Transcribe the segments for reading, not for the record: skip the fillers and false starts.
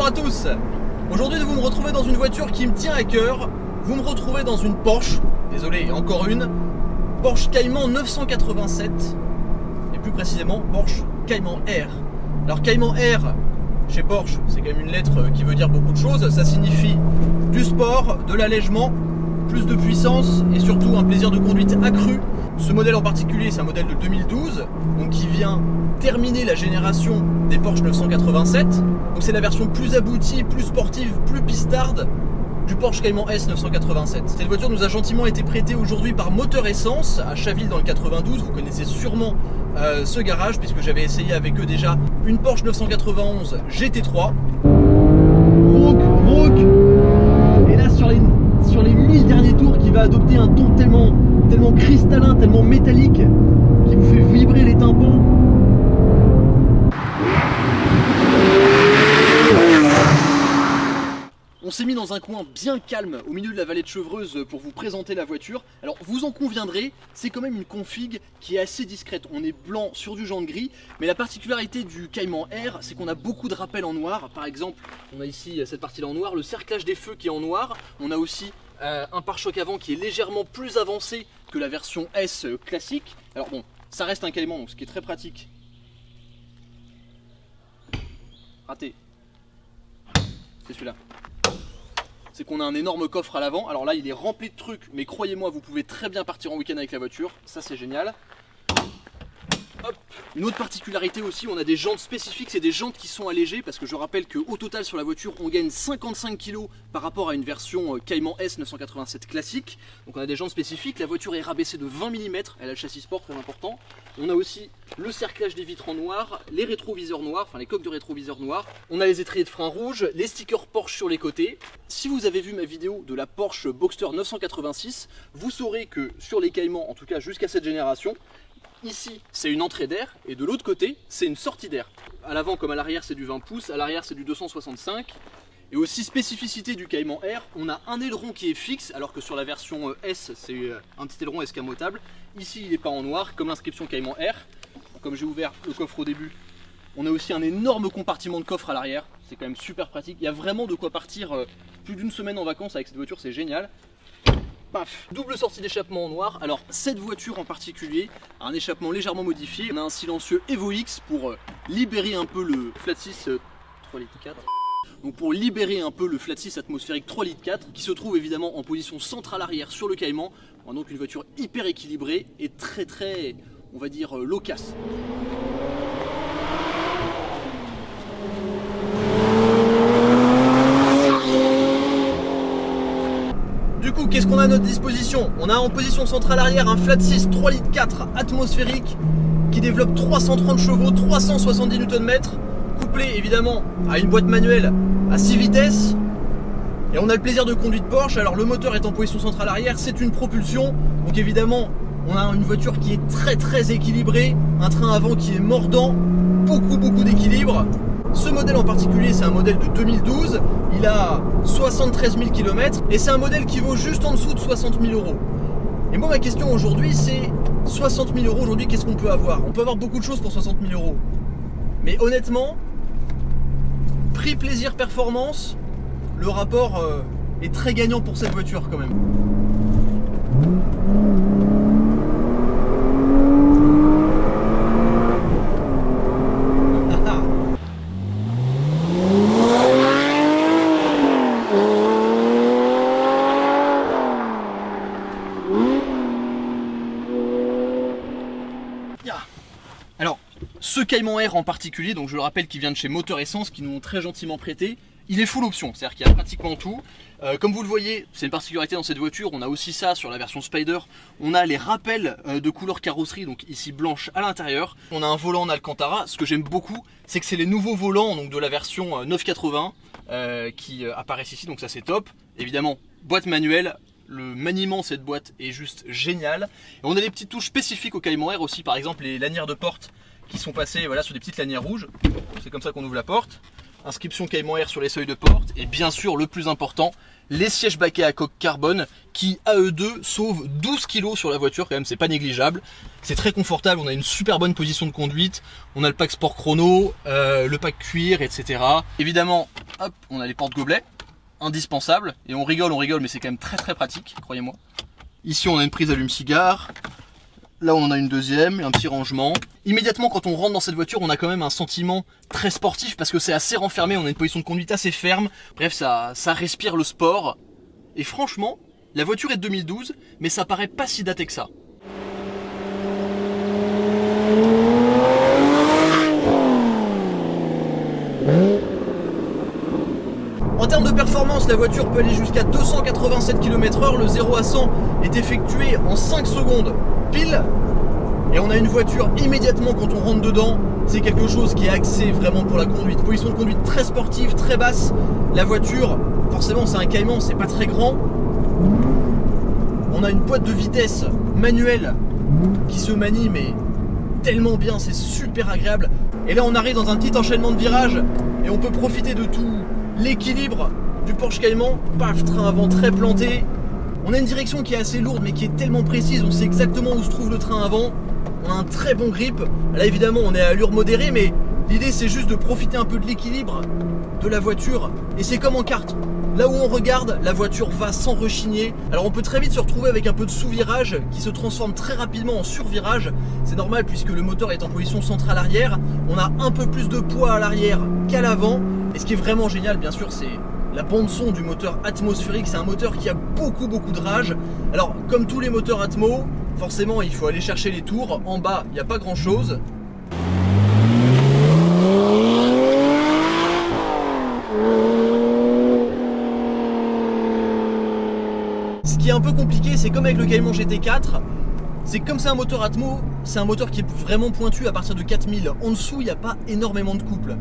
Bonjour à tous. Aujourd'hui vous me retrouvez dans une voiture qui me tient à cœur. Vous me retrouvez dans une Porsche, désolé encore une, Porsche Cayman 987 et plus précisément Porsche Cayman R. Alors Cayman R chez Porsche c'est quand même une lettre qui veut dire beaucoup de choses. Ça signifie du sport, de l'allègement, plus de puissance et surtout un plaisir de conduite accru. Ce modèle en particulier c'est un modèle de 2012 donc qui vient terminer la génération des Porsche 987. Donc c'est la version plus aboutie, plus sportive, plus pistarde du Porsche Cayman S 987. Cette voiture nous a gentiment été prêtée aujourd'hui par Moteur Essence à Chaville dans le 92. Vous connaissez sûrement ce garage puisque j'avais essayé avec eux déjà une Porsche 991 GT3. Rock. Et là sur les 1000 derniers tours qui va adopter un ton tellement cristallin, tellement métallique qui vous fait vibrer les tympans. On s'est mis dans un coin bien calme au milieu de la vallée de Chevreuse pour vous présenter la voiture. Alors vous en conviendrez, c'est quand même une config qui est assez discrète. On est blanc sur du jaune gris, mais la particularité du Cayman R, c'est qu'on a beaucoup de rappels en noir. Par exemple, on a ici cette partie-là en noir, le cerclage des feux qui est en noir. On a aussi un pare-choc avant qui est légèrement plus avancé que la version S classique. Alors bon, ça reste un Cayman, donc ce qui est très pratique. Raté. C'est celui-là. C'est qu'on a un énorme coffre à l'avant. Alors là il est rempli de trucs, mais croyez-moi vous pouvez très bien partir en week-end avec la voiture. Ça c'est génial. Hop. Une autre particularité aussi, on a des jantes spécifiques, c'est des jantes qui sont allégées parce que je rappelle qu'au total sur la voiture on gagne 55 kg par rapport à une version Cayman S 987 classique. Donc on a des jantes spécifiques, la voiture est rabaissée de 20 mm, elle a le châssis sport très important. On a aussi le cerclage des vitres en noir, les rétroviseurs noirs, enfin les coques de rétroviseurs noirs. On a les étriers de frein rouges, les stickers Porsche sur les côtés. Si vous avez vu ma vidéo de la Porsche Boxster 986, vous saurez que sur les Cayman, en tout cas jusqu'à cette génération, ici c'est une entrée d'air et de l'autre côté c'est une sortie d'air. À l'avant comme à l'arrière c'est du 20 pouces, à l'arrière c'est du 265. Et aussi spécificité du Cayman R, on a un aileron qui est fixe alors que sur la version S c'est un petit aileron escamotable. Ici il n'est pas en noir comme l'inscription Cayman R. Comme j'ai ouvert le coffre au début, on a aussi un énorme compartiment de coffre à l'arrière. C'est quand même super pratique, il y a vraiment de quoi partir plus d'une semaine en vacances avec cette voiture, c'est génial. Paf. Double sortie d'échappement en noir. Alors cette voiture en particulier a un échappement légèrement modifié. On a un silencieux Evo X pour libérer un peu le flat 6 3 litres 4. Donc pour libérer un peu le flat 6 atmosphérique 3 litres 4 qui se trouve évidemment en position centrale arrière sur le Cayman. On a donc une voiture hyper équilibrée et très on va dire loquace. Du coup, qu'est-ce qu'on a à notre disposition? On a en position centrale arrière un flat 6 3 litres 4 atmosphérique qui développe 330 chevaux, 370 Nm, couplé évidemment à une boîte manuelle à 6 vitesses. Et on a le plaisir de conduite Porsche. Alors le moteur est en position centrale arrière, c'est une propulsion. Donc évidemment, on a une voiture qui est très équilibrée, un train avant qui est mordant, beaucoup d'équilibre. Ce modèle en particulier c'est un modèle de 2012, il a 73 000 km et c'est un modèle qui vaut juste en dessous de 60 000 €. Et moi ma question aujourd'hui c'est 60 000 € aujourd'hui, qu'est-ce qu'on peut avoir? On peut avoir beaucoup de choses pour 60 000 €. Mais honnêtement, prix plaisir performance, le rapport est très gagnant pour cette voiture quand même. Alors, ce Cayman R en particulier, donc je le rappelle qui vient de chez Moteur Essence, qui nous ont très gentiment prêté, il est full option, c'est-à-dire qu'il y a pratiquement tout. Comme vous le voyez, c'est une particularité dans cette voiture, on a aussi ça sur la version Spider, on a les rappels de couleur carrosserie, donc ici blanche à l'intérieur. On a un volant en Alcantara, ce que j'aime beaucoup, c'est que c'est les nouveaux volants donc, de la version 980 qui apparaissent ici, donc ça c'est top. Évidemment, boîte manuelle. Le maniement de cette boîte est juste génial. Et on a des petites touches spécifiques au Cayman R aussi, par exemple les lanières de porte qui sont passées voilà, sur des petites lanières rouges. C'est comme ça qu'on ouvre la porte. Inscription Cayman R sur les seuils de porte. Et bien sûr, le plus important, les sièges baquets à coque carbone qui, à eux deux, sauvent 12 kg sur la voiture. Quand même, c'est pas négligeable. C'est très confortable, on a une super bonne position de conduite. On a le pack sport chrono, le pack cuir, etc. Évidemment, hop, on a les porte-gobelets, indispensable, et on rigole, mais c'est quand même très très pratique, croyez-moi. Ici on a une prise allume-cigare, là on en a une deuxième, un petit rangement. Immédiatement quand on rentre dans cette voiture, on a quand même un sentiment très sportif parce que c'est assez renfermé, on a une position de conduite assez ferme, bref ça respire le sport. Et franchement, la voiture est de 2012, mais ça paraît pas si daté que ça. En termes de performance, la voiture peut aller jusqu'à 287 km/h, le 0 à 100 est effectué en 5 secondes pile. Et on a une voiture immédiatement quand on rentre dedans, c'est quelque chose qui est axé vraiment pour la conduite. Position de conduite très sportive, très basse. La voiture, forcément c'est un Cayman, c'est pas très grand. On a une boîte de vitesse manuelle qui se manie mais tellement bien, c'est super agréable. Et là on arrive dans un petit enchaînement de virages et on peut profiter de tout l'équilibre du Porsche Cayman. Paf, train avant très planté. On a une direction qui est assez lourde mais qui est tellement précise, on sait exactement où se trouve le train avant. On a un très bon grip. Là évidemment on est à allure modérée, mais l'idée c'est juste de profiter un peu de l'équilibre de la voiture. Et c'est comme en kart. Là où on regarde, la voiture va sans rechigner. Alors on peut très vite se retrouver avec un peu de sous-virage qui se transforme très rapidement en sur-virage. C'est normal puisque le moteur est en position centrale arrière. On a un peu plus de poids à l'arrière qu'à l'avant. Et ce qui est vraiment génial, bien sûr, c'est la bande son du moteur atmosphérique. C'est un moteur qui a beaucoup de rage. Alors comme tous les moteurs Atmo, forcément il faut aller chercher les tours. En bas, il n'y a pas grand chose. Ce qui est un peu compliqué, c'est comme avec le Cayman GT4, c'est comme c'est un moteur Atmo, c'est un moteur qui est vraiment pointu à partir de 4000. En dessous, il n'y a pas énormément de couple.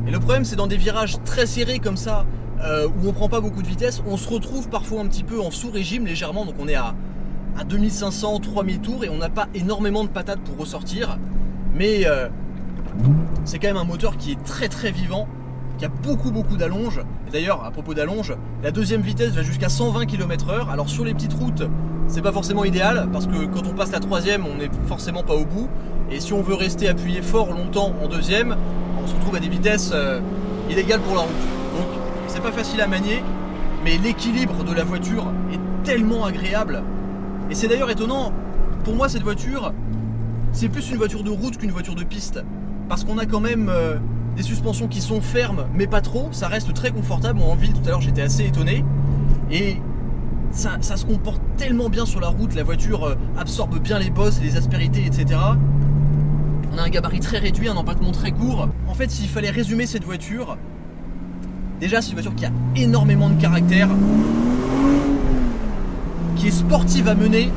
Et le problème, c'est dans des virages très serrés comme ça, où on prend pas beaucoup de vitesse, on se retrouve parfois un petit peu en sous-régime légèrement, donc on est à 2500, 3000 tours et on n'a pas énormément de patates pour ressortir. Mais c'est quand même un moteur qui est très vivant, qui a beaucoup d'allonge. Et d'ailleurs, à propos d'allonge, la deuxième vitesse va jusqu'à 120 km/h. Alors sur les petites routes, c'est pas forcément idéal, parce que quand on passe la troisième, on n'est forcément pas au bout. Et si on veut rester appuyé fort longtemps en deuxième, on se retrouve à des vitesses illégales pour la route. Donc c'est pas facile à manier, mais l'équilibre de la voiture est tellement agréable. Et c'est d'ailleurs étonnant, pour moi cette voiture, c'est plus une voiture de route qu'une voiture de piste. Parce qu'on a quand même des suspensions qui sont fermes, mais pas trop, ça reste très confortable. Moi en ville tout à l'heure j'étais assez étonné. Et ça se comporte tellement bien sur la route, la voiture absorbe bien les bosses, les aspérités, etc. On a un gabarit très réduit, un empattement très court. En fait, s'il fallait résumer cette voiture, déjà c'est une voiture qui a énormément de caractère, qui est sportive à mener.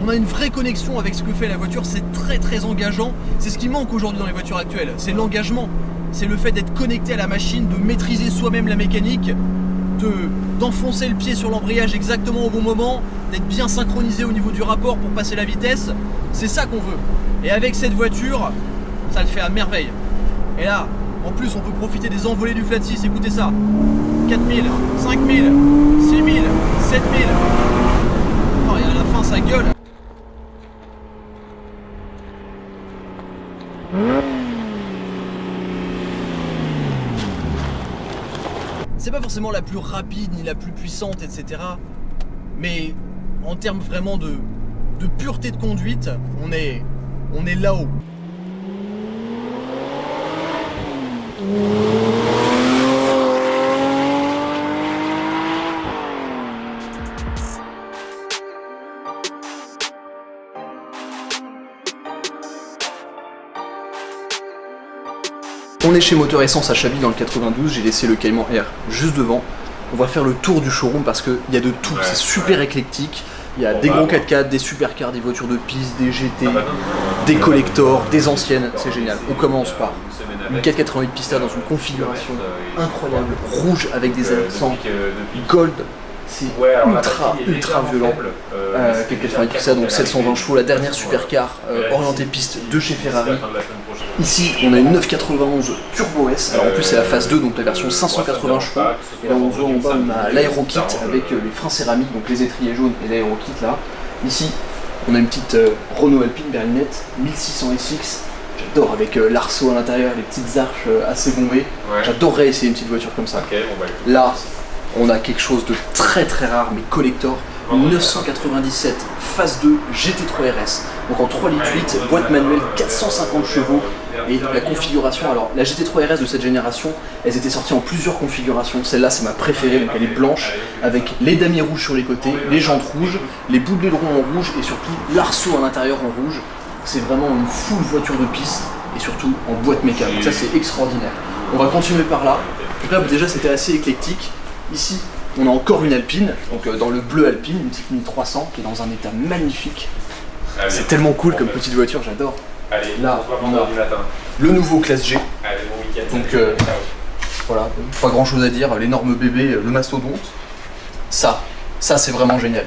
On a une vraie connexion avec ce que fait la voiture, c'est très engageant. C'est ce qui manque aujourd'hui dans les voitures actuelles, c'est l'engagement. C'est le fait d'être connecté à la machine, de maîtriser soi-même la mécanique, d'enfoncer le pied sur l'embrayage exactement au bon moment, d'être bien synchronisé au niveau du rapport pour passer la vitesse. C'est ça qu'on veut. Et avec cette voiture, ça le fait à merveille. Et là, en plus, on peut profiter des envolées du flat 6. Écoutez ça. 4000, 5000, 6000, 7000. Oh, et à la fin, ça gueule. C'est pas forcément la plus rapide ni la plus puissante, etc. Mais en termes vraiment de pureté de conduite, on est là-haut. On est chez Moteur Essence à Chablis dans le 92, j'ai laissé le Cayman R juste devant. On va faire le tour du showroom parce qu'il y a de tout, c'est super éclectique. Il y a des gros 4x4, des supercars, des voitures de piste, des GT, des collectors, des anciennes, c'est génial. On commence par une 488 Pista dans une configuration incroyable, rouge avec des accents gold. C'est ultra violent. 488 Pista, donc 720 chevaux, la dernière supercar orientée piste de chez Ferrari. Ici, on a une 991 Turbo S, alors en plus c'est la phase 2, donc la version 580 chevaux. Et là on voit en bas, on a l'aérokit avec les freins céramiques, donc les étriers jaunes et l'aérokit là. Ici, on a une petite Renault Alpine berlinette 1600 SX. J'adore avec l'arceau à l'intérieur, les petites arches assez bombées. Ouais. J'adorerais essayer une petite voiture comme ça. Okay, bon, bah, là, on a quelque chose de très rare, mais collector. 997 phase 2 GT3 RS. Donc en 3,8 litres, boîte manuelle, 450 chevaux. Et la configuration, alors la GT3 RS de cette génération, elles étaient sorties en plusieurs configurations. Celle-là, c'est ma préférée, donc elle est blanche, avec les damiers rouges sur les côtés, les jantes rouges, les boules d'aileron en rouge et surtout l'arceau à l'intérieur en rouge. C'est vraiment une full voiture de piste et surtout en boîte méca. Donc ça, c'est extraordinaire. On va continuer par là. Donc là, déjà, c'était assez éclectique. Ici, on a encore une Alpine, donc dans le bleu Alpine, une petite 1300 qui est dans un état magnifique. C'est tellement cool comme petite voiture, j'adore. Là, on a le nouveau classe G. Donc voilà, pas grand chose à dire, l'énorme bébé, le mastodonte. Ça c'est vraiment génial.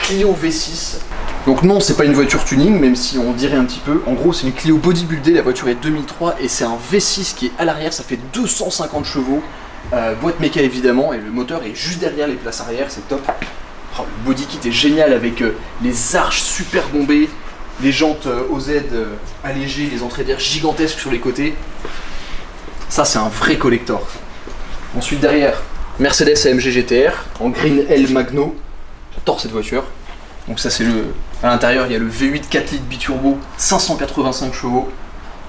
Clio V6. Donc non, c'est pas une voiture tuning, même si on dirait un petit peu. En gros, c'est une Clio bodybuildée, la voiture est 2003 et c'est un V6 qui est à l'arrière, ça fait 250 chevaux. Boîte méca évidemment, et le moteur est juste derrière les places arrière, c'est top. Oh, le body kit est génial avec les arches super bombées, les jantes OZ allégées, les entrées d'air gigantesques sur les côtés. Ça, c'est un vrai collector. Ensuite derrière, Mercedes AMG GTR en Green L Magno. J'adore cette voiture. Donc ça c'est le... À l'intérieur il y a le V8 4 litres biturbo, 585 chevaux.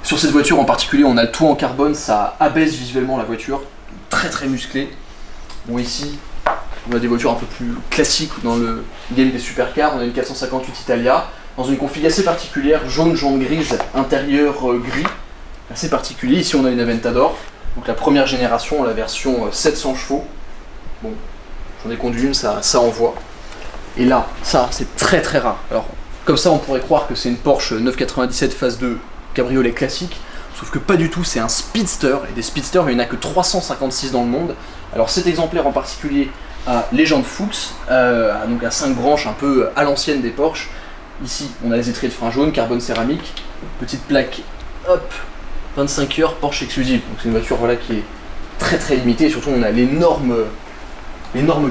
Sur cette voiture en particulier on a le toit en carbone, ça abaisse visuellement la voiture. Très musclé. Bon ici on a des voitures un peu plus classiques dans le game des supercars. On a une 458 Italia dans une config assez particulière, jaune, jaune grise, intérieur gris, assez particulier. Ici on a une Aventador, donc la première génération, la version 700 chevaux. Bon, j'en ai conduit une, ça envoie. Et là, ça c'est très rare. Alors comme ça on pourrait croire que c'est une Porsche 997 phase 2 cabriolet classique. Sauf que pas du tout, c'est un speedster, et des speedsters, il n'y en a que 356 dans le monde. Alors cet exemplaire en particulier a les jantes Fuchs, donc à 5 branches un peu à l'ancienne des Porsche. Ici, on a les étriers de frein jaune, carbone céramique, petite plaque, hop, 25 heures, Porsche exclusive. Donc c'est une voiture voilà, qui est très limitée, et surtout on a l'énorme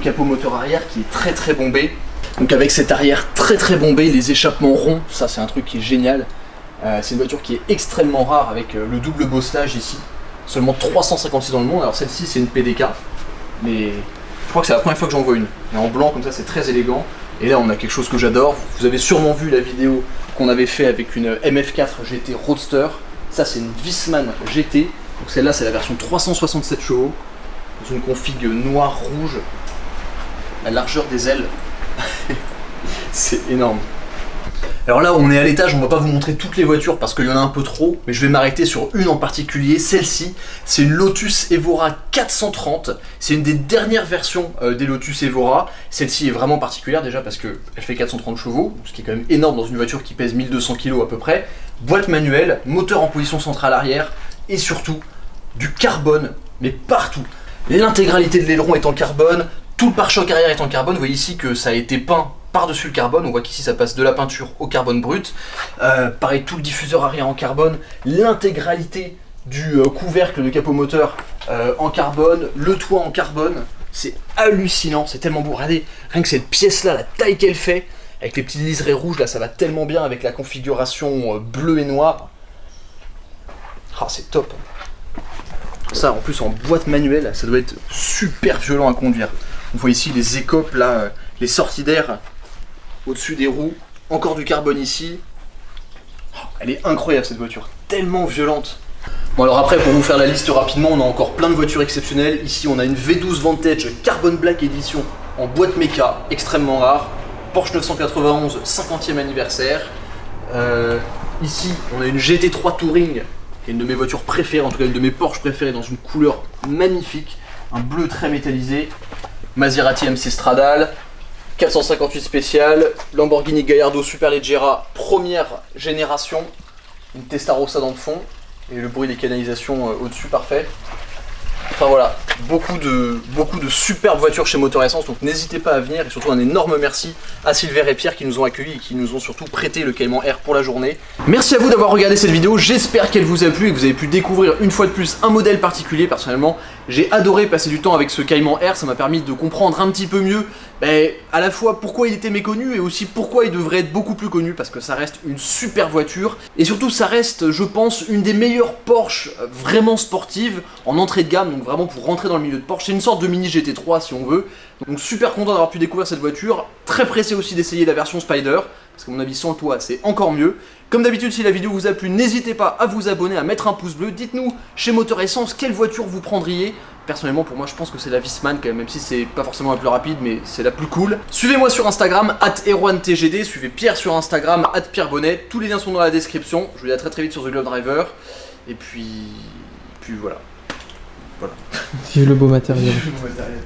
capot moteur arrière qui est très bombé. Donc avec cet arrière très bombé, les échappements ronds, ça c'est un truc qui est génial. C'est une voiture qui est extrêmement rare avec le double bosselage ici, seulement 356 dans le monde. Alors celle-ci c'est une PDK, mais je crois que c'est la première fois que j'en vois une. Et en blanc comme ça c'est très élégant. Et là on a quelque chose que j'adore, vous avez sûrement vu la vidéo qu'on avait fait avec une MF4 GT Roadster. Ça c'est une Wiesmann GT, donc celle-là c'est la version 367 chevaux, dans une config noir-rouge, la largeur des ailes, c'est énorme. Alors là on est à l'étage, on va pas vous montrer toutes les voitures parce qu'il y en a un peu trop, mais je vais m'arrêter sur une en particulier, celle-ci, c'est une Lotus Evora 430, c'est une des dernières versions des Lotus Evora. Celle-ci est vraiment particulière déjà parce qu'elle fait 430 chevaux, ce qui est quand même énorme dans une voiture qui pèse 1200 kg à peu près, boîte manuelle, moteur en position centrale arrière et surtout du carbone, mais partout. L'intégralité de l'aileron est en carbone, tout le pare-choc arrière est en carbone, vous voyez ici que ça a été peint par-dessus le carbone, on voit qu'ici ça passe de la peinture au carbone brut. Pareil, tout le diffuseur arrière en carbone, l'intégralité du couvercle de capot moteur en carbone, le toit en carbone, c'est hallucinant, c'est tellement beau. Regardez, rien que cette pièce-là, la taille qu'elle fait, avec les petits liserés rouges, là ça va tellement bien avec la configuration bleu et noir. Ah, c'est top. Ça en plus en boîte manuelle, ça doit être super violent à conduire. On voit ici les écopes, là, les sorties d'air au-dessus des roues, encore du carbone ici. Oh, elle est incroyable cette voiture, tellement violente. Bon alors après pour vous faire la liste rapidement, on a encore plein de voitures exceptionnelles. Ici on a une V12 Vantage Carbon Black Edition en boîte méca, extrêmement rare. Porsche 991, 50e anniversaire. Ici on a une GT3 Touring, qui est une de mes voitures préférées, en tout cas une de mes Porsche préférées, dans une couleur magnifique, un bleu très métallisé. Maserati M6 Stradale, 458 spécial, Lamborghini Gallardo Superleggera première génération, une Testarossa dans le fond, et le bruit des canalisations au-dessus parfait. Enfin voilà, beaucoup de superbes voitures chez Motor Essence, donc n'hésitez pas à venir, et surtout un énorme merci à Sylvain et Pierre qui nous ont accueillis et qui nous ont surtout prêté le Cayman R pour la journée. Merci à vous d'avoir regardé cette vidéo, j'espère qu'elle vous a plu et que vous avez pu découvrir une fois de plus un modèle particulier. Personnellement, J'ai adoré passer du temps avec ce Cayman R, ça m'a permis de comprendre un petit peu mieux à la fois pourquoi il était méconnu et aussi pourquoi il devrait être beaucoup plus connu, parce que ça reste une super voiture et surtout ça reste, je pense, une des meilleures Porsche vraiment sportives en entrée de gamme, donc vraiment pour rentrer dans le milieu de Porsche. C'est une sorte de mini GT3 si on veut, donc super content d'avoir pu découvrir cette voiture, très pressé aussi d'essayer la version Spider, parce qu'à mon avis sans le toit c'est encore mieux. Comme d'habitude, si la vidéo vous a plu, n'hésitez pas à vous abonner, à mettre un pouce bleu, dites-nous chez Moteur Essence quelle voiture vous prendriez. Personnellement, pour moi, je pense que c'est la Wiesmann quand même, même si c'est pas forcément la plus rapide, mais c'est la plus cool. Suivez-moi sur Instagram, @erwantgd, suivez Pierre sur Instagram, @pierrebonnet, tous les liens sont dans la description. Je vous dis à très très vite sur The Glove Driver, et puis voilà. Vive le beau matériel. Vive le beau matériel.